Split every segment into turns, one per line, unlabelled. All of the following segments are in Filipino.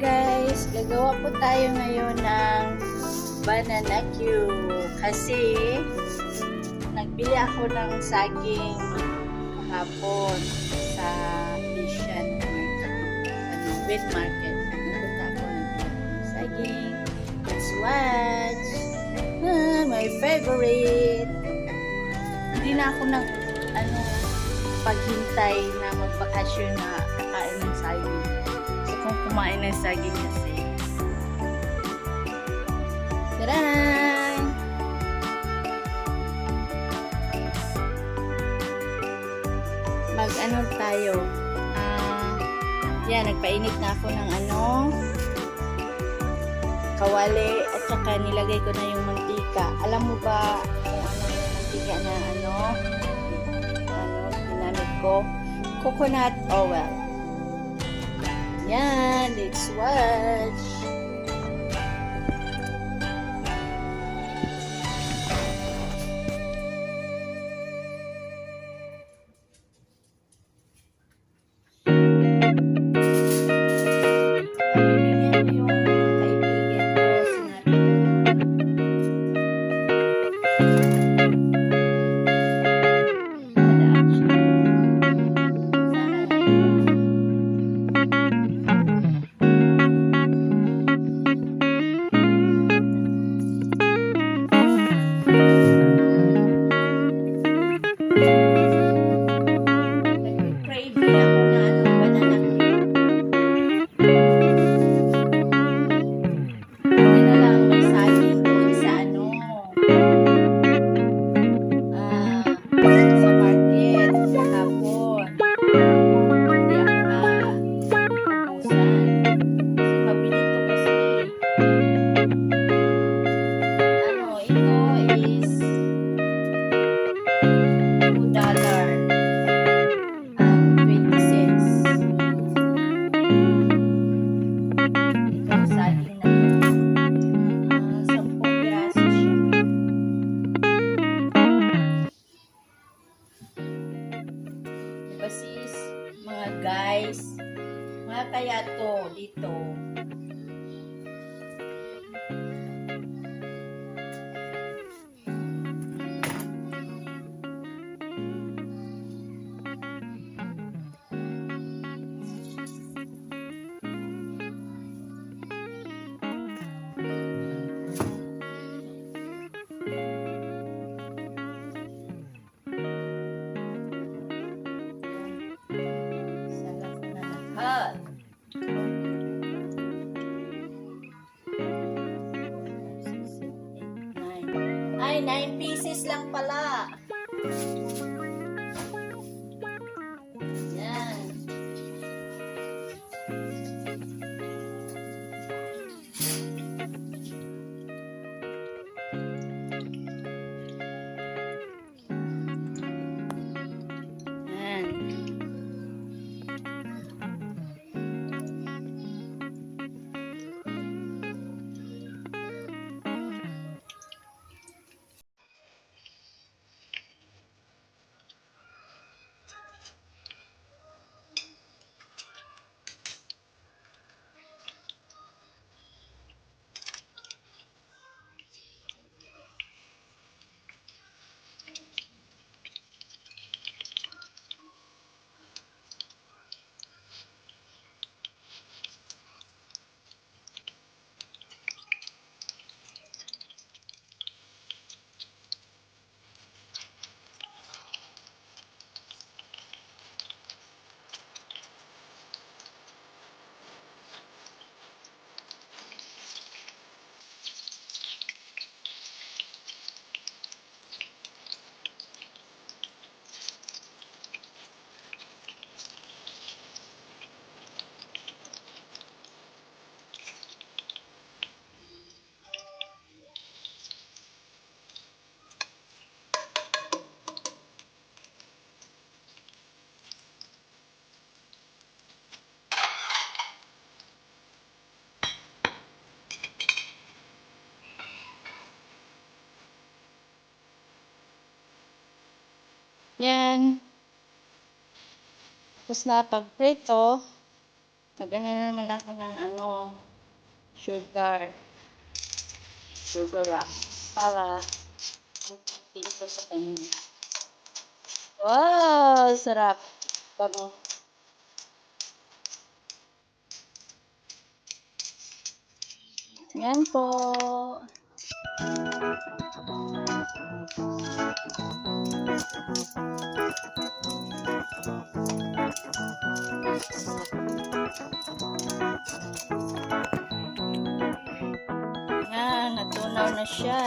Guys, gagawa po tayo ngayon ng banana cue kasi nagbili ako ng saging kahapon sa Asian market, wet market. Nagpunta ako ng saging. Let's watch. My favorite. Hindi na ako paghintay na magbakasyon na kakain ng saging. Kung kumain ng saging kasi. Tadaan! Mag-ano tayo? Yan, nagpainit na ako ng kawali at saka nilagay ko na yung mantika. Alam mo ba kung ano yung mantika na ginamit ko? Coconut oil. Yan, let's watch. Basis, mga guys, mga kaya to dito. Ay, 9 pieces lang pala. Yan. Yan. Yan. Tapos na pag-prito, Lagyan na naman natin ng sugar. Sugar rock. Para dito sa kanya. Wow! Sarap. Bango. Yan po. Yan, natunaw na siya.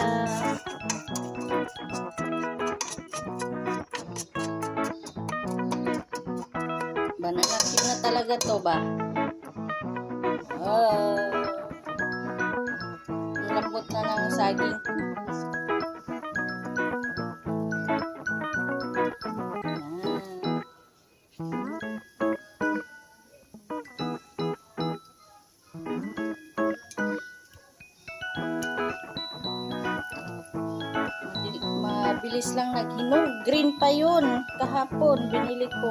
Banana cue na talaga to ba? Wow. Ang lambot na ng saging. Mabilis lang naghinog. Green pa yun. Kahapon, binili ko.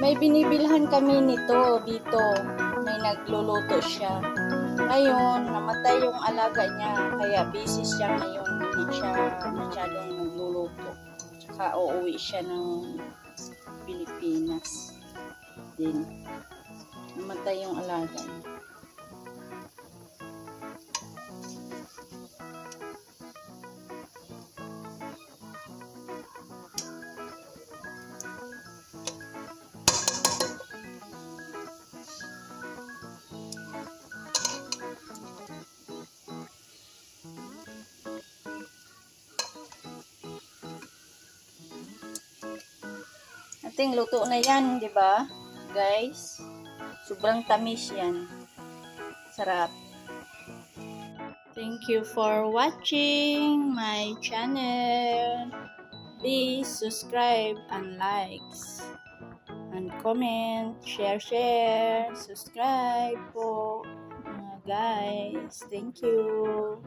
May binibilhan kami nito dito. May nagluluto siya. Ngayon, namatay yung alaga niya. Kaya busy siya ngayon. Hindi siya masyadong nagluluto. Tsaka uuwi siya ng Pilipinas. Din. Namatay yung alaga niya. Ating luto na yan, di ba? Guys, sobrang tamis yan. Sarap. Thank you for watching my channel. Please subscribe and likes and comment, share, subscribe po mga guys. Thank you.